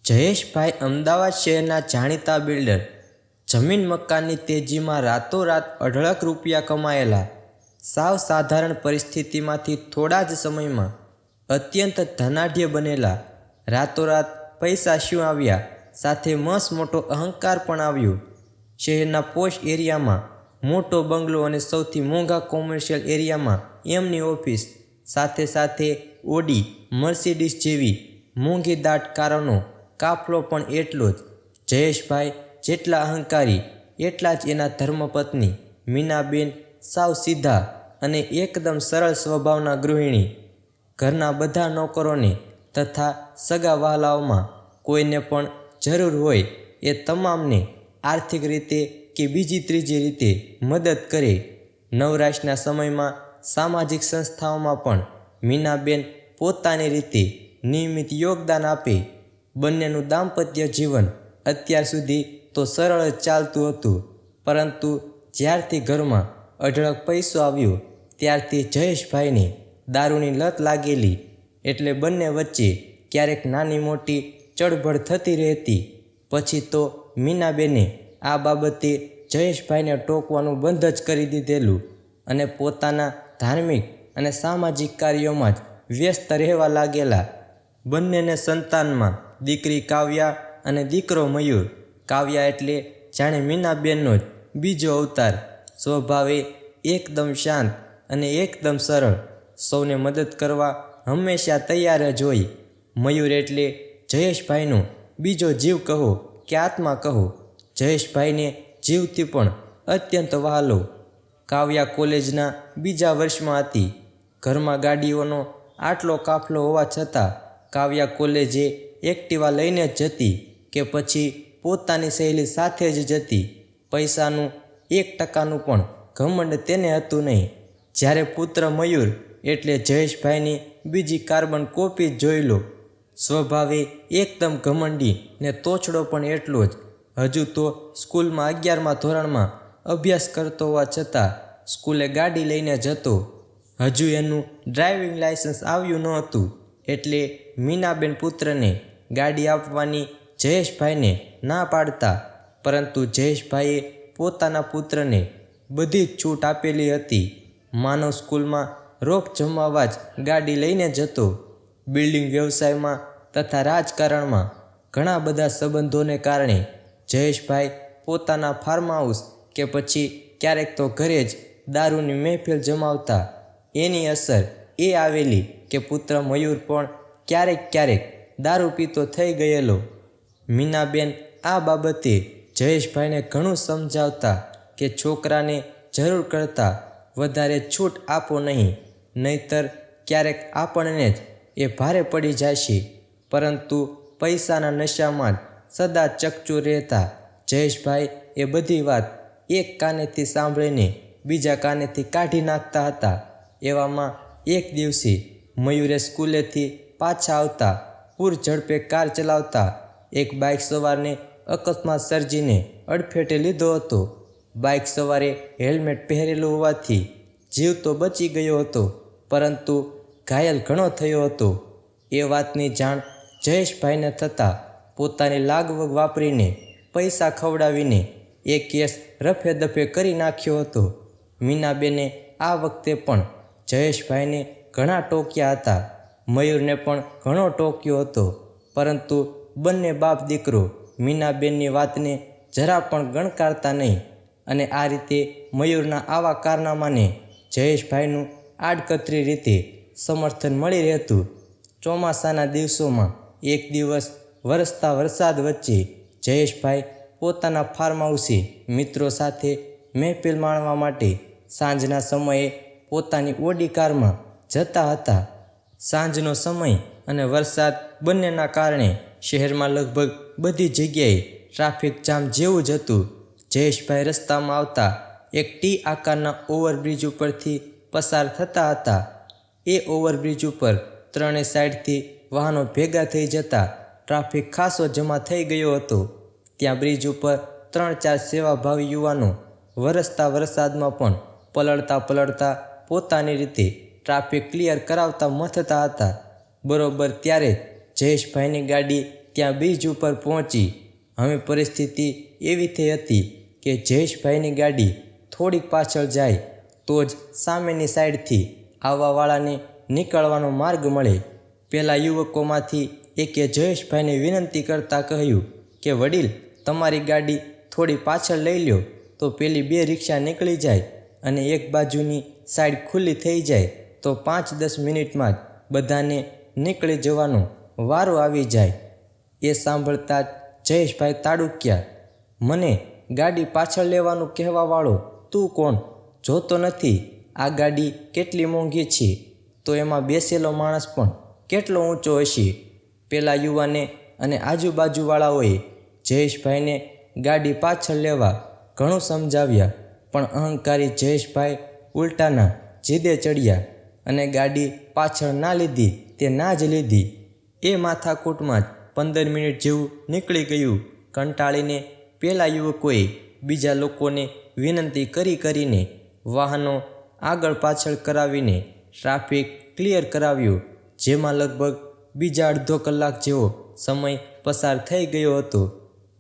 જયેશભાઈ અમદાવાદ શહેરના જાણીતા બિલ્ડર. જમીન મકાનની તેજીમાં રાતોરાત અઢળક રૂપિયા કમાયેલા. સાવ સાધારણ પરિસ્થિતિમાંથી થોડા જ સમયમાં અત્યંત ધનાઢ્ય બનેલા. રાતોરાત પૈસા શું આવ્યા, સાથે મસ્ત મોટો અહંકાર પણ આવ્યો. શહેરના પોશ એરિયામાં મોટો બંગલો અને સૌથી મોંઘા કોમર્શિયલ એરિયામાં એમની ઓફિસ. સાથે સાથે ઓડી, મર્સિડીઝ જેવી મોંઘી દાટ કારોનો કાફલો પણ એટલો જ. જયેશભાઈ જેટલા અહંકારી એટલા જ એના ધર્મપત્ની મીનાબેન સાવ સીધા અને એકદમ સરળ સ્વભાવના ગૃહિણી. ઘરના બધા નોકરોને તથા સગા વહાલાઓમાં કોઈને પણ જરૂર હોય એ તમામને આર્થિક રીતે કે બીજી ત્રીજી રીતે મદદ કરે. નવરાશના સમયમાં સામાજિક સંસ્થાઓમાં પણ મીનાબેન પોતાની રીતે નિયમિત યોગદાન આપે. બંનેનું દાંપત્ય જીવન અત્યાર સુધી તો સરળ જ ચાલતું હતું, પરંતુ જ્યારથી ઘરમાં અઢળક પૈસો આવ્યો ત્યારથી જયેશભાઈને દારૂની લત લાગેલી. એટલે બંને વચ્ચે ક્યારેક નાની મોટી ચળબળ થતી રહેતી. પછી તો મીનાબેને આ બાબતે જયેશભાઈને ટોકવાનું બંધ જ કરી દીધેલું અને પોતાના ધાર્મિક અને સામાજિક કાર્યોમાં જ વ્યસ્ત રહેવા લાગેલા. બંનેને સંતાનમાં દીકરી કાવ્યા અને દીકરો મયુર. કાવ્યા એટલે જાણે મીનાબેનનો જ બીજો અવતાર. સ્વભાવે એકદમ શાંત અને એકદમ સરળ, સૌને મદદ કરવા હંમેશા તૈયાર જ હોય. મયુર એટલે જયેશભાઈનો બીજો જીવ કહો કે આત્મા કહો. જયેશભાઈને જીવથી પણ અત્યંત વહાલો. કાવ્યા કોલેજના બીજા વર્ષમાં હતી. ઘરમાં ગાડીઓનો આટલો કાફલો હોવા છતાં કાવ્યા કોલેજે એક્ટિવા લઈને જ જતી કે પછી પોતાની સહેલી સાથે જ જતી. પૈસાનું 1% પણ ઘમંડ તેને હતું નહીં. જ્યારે પુત્ર મયુર એટલે જયેશભાઈની બીજી કાર્બન કોપી જ જોઈ લો. સ્વભાવે એકદમ ઘમંડી ને તોછડો પણ એટલો જ. હજુ તો સ્કૂલમાં 11મા ધોરણમાં અભ્યાસ કરતો હોવા છતાં સ્કૂલે ગાડી લઈને જતો. હજુ એનું ડ્રાઇવિંગ લાયસન્સ આવ્યું ન હતું એટલે મીનાબેન પુત્રને ગાડી આપવાની જયેશભાઈને ના પાડતા, પરંતુ જયેશભાઈએ પોતાના પુત્રને બધી જ છૂટ આપેલી હતી. માનવ સ્કૂલમાં રોક જમાવવા જ ગાડી લઈને જતો. બિલ્ડિંગ વ્યવસાયમાં તથા રાજકારણમાં ઘણા બધા સંબંધોને કારણે જયેશભાઈ પોતાના ફાર્મ હાઉસ કે પછી ક્યારેક તો ઘરે જ દારૂની મહેફિલ જમાવતા. એની અસર એ આવેલી કે પુત્ર મયુર પણ ક્યારેક દારૂ પીતો થઈ ગયેલો. મીનાબેન આ બાબતે જયેશભાઈને ઘણું સમજાવતા કે છોકરાને જરૂર કરતાં વધારે છૂટ આપો નહીં, નહીતર ક્યારેક આપણને જ એ ભારે પડી જશે. પરંતુ પૈસાના નશામાં જ સદા ચકચૂર રહેતા જયેશભાઈ એ બધી વાત એક કાનેથી સાંભળીને બીજા કાનેથી કાઢી નાખતા હતા. એવામાં એક દિવસે મયુરે સ્કૂલેથી પાછા આવતા પૂર ઝડપે કાર ચલાવતા એક બાઇક સવારને અકસ્માત સર્જીને અડફેટે લીધો હતો. બાઇક સવારે હેલ્મેટ પહેરેલું હોવાથી જીવ તો બચી ગયો હતો, પરંતુ ઘાયલ ઘણો થયો હતો. એ વાતની જાણ જયેશભાઈને થતાં પોતાની લાગવગ વાપરીને પૈસા ખવડાવીને એ કેસ રફે દફે કરી નાખ્યો હતો. મીનાબેને આ વખતે પણ જયેશભાઈને ઘણા ટોક્યા હતા. મયુરને પણ ઘણો ટોક્યો હતો, પરંતુ બંને બાપ દીકરો મીનાબેનની વાતને જરા પણ ગણકારતા નહીં. અને આ રીતે મયુરના આવા કારનામાને જયેશભાઈનું આડકતરી રીતે સમર્થન મળી રહેતું. ચોમાસાના દિવસોમાં એક દિવસ વરસતા વરસાદ વચ્ચે જયેશભાઈ પોતાના ફાર્મ હાઉસે મિત્રો સાથે મહેફિલ માણવા માટે સાંજના સમયે પોતાની ઓડી કારમાં જતા હતા. સાંજનો સમય અને વરસાદ બંનેના કારણે શહેરમાં લગભગ બધી જગ્યાએ ટ્રાફિક જામ જેવું જ હતું. જયેશભાઈ રસ્તામાં આવતા એક ટી આકારના ઓવરબ્રિજ ઉપરથી પસાર થતા હતા. એ ઓવરબ્રિજ ઉપર ત્રણેય સાઈડથી વાહનો ભેગા થઈ જતા ટ્રાફિક ખાસો જમા થઈ ગયો હતો. ત્યાં બ્રિજ ઉપર 3-4 સેવાભાવી યુવાનો વરસતા વરસાદમાં પણ પલળતા પોતાની રીતે ટ્રાફિક ક્લિયર કરાવતા મથતા હતા. બરોબર ત્યારે જ જયેશભાઈની ગાડી ત્યાં બ્રિજ ઉપર પહોંચી. હવે પરિસ્થિતિ એવી થઈ હતી કે જયેશભાઈની ગાડી થોડીક પાછળ જાય તો જ સામેની સાઈડથી આવવાવાળાને નીકળવાનો માર્ગ મળે. પેલા યુવકોમાંથી એકે જયેશભાઈને વિનંતી કરતાં કહ્યું કે વડીલ, તમારી ગાડી થોડી પાછળ લઈ લ્યો તો પેલી 2 રિક્ષા નીકળી જાય અને એક બાજુની સાઈડ ખુલ્લી થઈ જાય તો 5-10 મિનિટમાં જ બધાને નીકળી જવાનો વારો આવી જાય. એ સાંભળતા જ જયેશભાઈ તાડુક્યા. મને ગાડી પાછળ લેવાનું કહેવાવાળો તું કોણ? જોતો નથી આ ગાડી કેટલી મોંઘી છે? તો એમાં બેસેલો માણસ પણ કેટલો ઊંચો હશે? પેલા યુવાને અને આજુબાજુવાળાઓએ જયેશભાઈને ગાડી પાછળ લેવા ઘણું સમજાવ્યા, પણ અહંકારી જયેશભાઈ ઉલટાના જીદે ચડ્યા અને ગાડી પાછળ ના લીધી તે ના જ લીધી. એ માથાકૂટમાં જ 15 મિનિટ જેવું નીકળી ગયું. કંટાળીને પેલા યુવકોએ બીજા લોકોને વિનંતી કરીને વાહનો આગળ પાછળ કરાવીને ટ્રાફિક ક્લિયર કરાવ્યો, જેમાં લગભગ બીજા અડધો કલાક જેવો સમય પસાર થઈ ગયો હતો.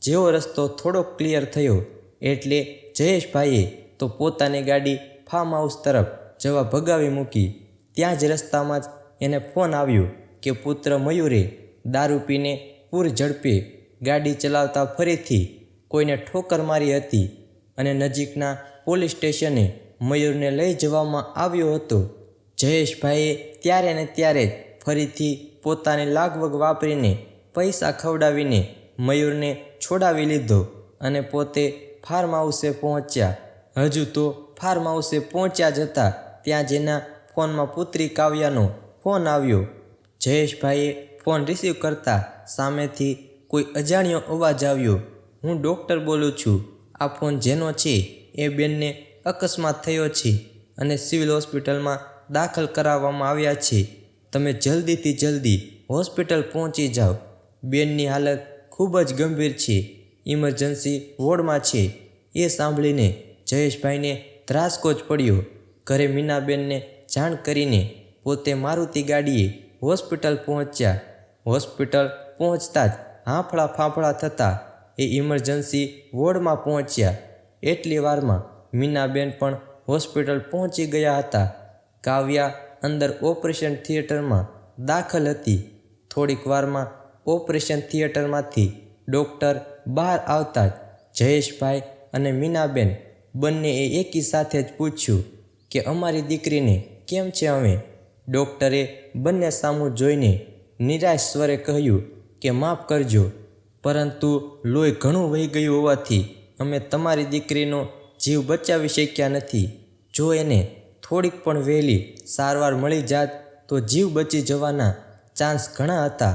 જેવો રસ્તો થોડોક ક્લિયર થયો એટલે જયેશભાઈએ તો પોતાની ગાડી ફાર્મ હાઉસ તરફ જવા ભગાવી મૂકી. ત્યાં જ રસ્તામાં જ એને ફોન આવ્યો કે પુત્ર મયુરે દારૂ પીને પૂર ઝડપે ગાડી ચલાવતા ફરીથી કોઈને ઠોકર મારી હતી અને નજીકના પોલીસ સ્ટેશને મયુરને લઈ જવામાં આવ્યો હતો. જયેશભાઈએ ત્યારે ને ત્યારે જ ફરીથી પોતાની લાગવગ વાપરીને પૈસા ખવડાવીને મયુરને છોડાવી લીધો અને પોતે ફાર્મ હાઉસે પહોંચ્યા. હજુ તો ફાર્મ હાઉસે પહોંચ્યા જ હતા ત્યાં જેના ફોનમાં પુત્રી કાવ્યાનો ફોન આવ્યો. જયેશભાઈએ ફોન રિસીવ કરતા સામેથી કોઈ અજાણ્યો અવાજ આવ્યો. હું ડૉક્ટર બોલું છું. આ ફોન જેનો છે એ બેનને અકસ્માત થયો છે અને સિવિલ હોસ્પિટલમાં દાખલ કરાવવામાં આવ્યા છે. તમે જલ્દીથી જલ્દી હોસ્પિટલ પહોંચી જાઓ. બેનની હાલત ખૂબ જ ગંભીર છે, ઇમરજન્સી વોર્ડમાં છે. એ સાંભળીને જયેશભાઈને ધ્રાસકો જ પડ્યો. ઘરે મીનાબેનને જાણ કરીને પોતે મારુતિ ગાડીએ હોસ્પિટલ પહોંચ્યા. હોસ્પિટલ પહોંચતા જ હાંફળા ફાંફળા થતાં એ ઇમરજન્સી વોર્ડમાં પહોંચ્યા. એટલી વારમાં મીનાબેન પણ હોસ્પિટલ પહોંચી ગયા હતા. કાવ્યા અંદર ઓપરેશન થિયેટરમાં દાખલ હતી. થોડીક વારમાં ઓપરેશન થિયેટરમાંથી ડૉક્ટર બહાર આવતા જ જયેશભાઈ અને મીનાબેન બંનેએ એકી સાથે જ પૂછ્યું કે અમારી દીકરીને કેમ છે હવે? ડૉક્ટરે બંને સામું જોઈને નિરાશ સ્વરે કહ્યું કે માફ કરજો, પરંતુ લોહી ઘણું વહી ગયું હોવાથી અમે તમારી દીકરીનો જીવ બચાવી શક્યા નથી. જો એને થોડીક પણ વહેલી સારવાર મળી જાત તો જીવ બચી જવાના ચાન્સ ઘણા હતા.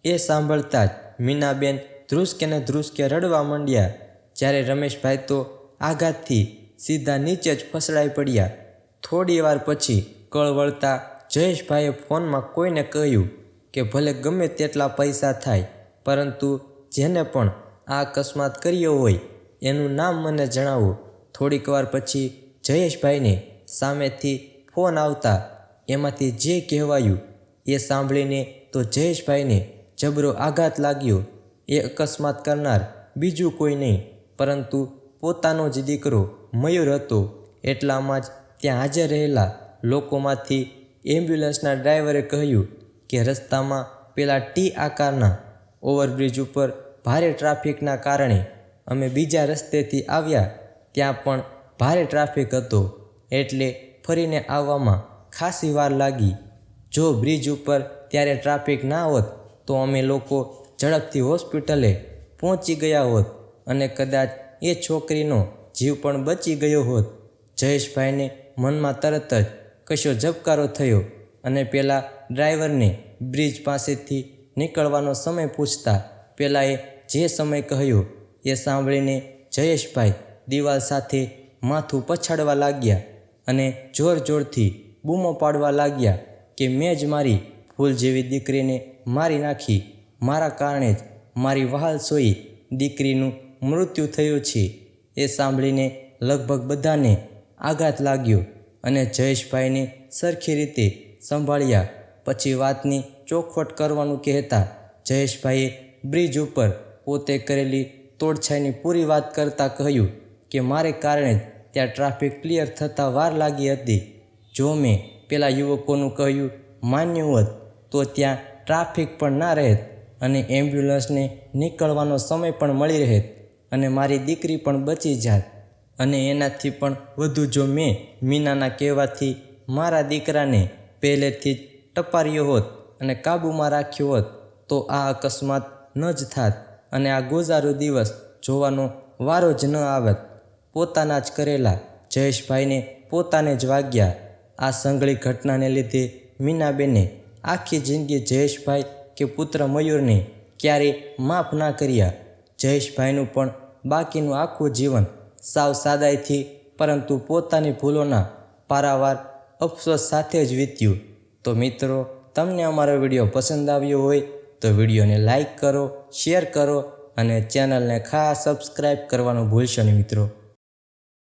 એ સાંભળતા જ મીનાબેન ધ્રુસકે ને ધ્રુસકે રડવા માંડ્યા. જ્યારે રમેશભાઈ તો આઘાતથી સીધા નીચે જ ફસડાઈ પડ્યા. થોડી વાર પછી કળ વળતા જયેશભાઈએ ફોનમાં કોઈને કહ્યું કે ભલે ગમે તેટલા પૈસા થાય, પરંતુ જેને પણ આ અકસ્માત કર્યો હોય એનું નામ મને જણાવો. થોડીક વાર પછી જયેશભાઈને સામેથી ફોન આવતા એમાંથી જે કહેવાયું એ સાંભળીને તો જયેશભાઈને જબરો આઘાત લાગ્યો. એ અકસ્માત કરનાર બીજું કોઈ નહીં પરંતુ પોતાનો જ દીકરો મયુર હતો. એટલામાં જ ત્યાં હાજર રહેલા લોકોમાંથી એમ્બ્યુલન્સના ડ્રાઈવરે કહ્યું કે રસ્તામાં પેલા ટી આકારના ઓવરબ્રિજ ઉપર ભારે ટ્રાફિકના કારણે અમે બીજા રસ્તેથી આવ્યા, ત્યાં પણ ભારે ટ્રાફિક હતો એટલે ફરીને આવવામાં ખાસી વાર લાગી. જો બ્રિજ ઉપર ત્યારે ટ્રાફિક ના હોત તો અમે લોકો ઝડપથી હોસ્પિટલે પહોંચી ગયા હોત અને કદાચ એ છોકરીનો જીવ પણ બચી ગયો હોત. જયેશભાઈને મનમાં તરત જ કશો ઝબકારો થયો અને પેલા ડ્રાઈવરને બ્રિજ પાસેથી નીકળવાનો સમય પૂછતા પેલાએ જે સમય કહ્યો એ સાંભળીને જયેશભાઈ દિવાલ સાથે માથું પછાડવા લાગ્યા અને જોર જોરથી બૂમો પાડવા લાગ્યા કે મેં જ મારી ફૂલ જેવી દીકરીને મારી નાખી. મારા કારણે જ મારી વહાલસોઈ દીકરીનું મૃત્યુ થયું છે. એ સાંભળીને લગભગ બધાને આઘાત લાગ્યો અને જયેશભાઈને સરખી રીતે સંભાળ્યા પછી વાતની ચોખવટ કરવાનું કહેતા જયેશભાઈએ બ્રિજ ઉપર પોતે કરેલી તોડછાઈની પૂરી વાત કરતાં કહ્યું કે મારે કારણે જ ત્યાં ટ્રાફિક ક્લિયર થતાં વાર લાગી હતી. જો મેં પેલા યુવકોનું કહ્યું માન્યું હોત તો ત્યાં ટ્રાફિક પણ ના રહેત અને એમ્બ્યુલન્સને નીકળવાનો સમય પણ મળી રહેત અને મારી દીકરી પણ બચી જાત. અને એનાથી પણ વધુ જો મેં મીનાના કહેવાથી મારા દીકરાને પહેલેથી જ ટપાર્યો હોત અને કાબૂમાં રાખ્યો હોત તો આ અકસ્માત ન જ થાત અને આ ગોઝારો દિવસ જોવાનો વારો જ ન આવત. પોતાના જ કરેલા જયેશભાઈને પોતાને જ વાગ્યા. આ સંઘળી ઘટનાને લીધે મીનાબેને આખી જિંદગી જયેશભાઈ કે પુત્ર મયુરને ક્યારેય માફ ના કર્યા. જયેશભાઈનું પણ બાકીનું આખું જીવન સાવ સાદાઈથી પરંતુ પોતાની ભૂલોના પારાવાર અફસોસ સાથે જ વીત્યું. તો મિત્રો, તમને અમારો વિડીયો પસંદ આવ્યો હોય તો વિડીયોને લાઈક કરો, શેર કરો અને ચેનલને ખાસ સબસ્ક્રાઈબ કરવાનું ભૂલશો નહીં મિત્રો.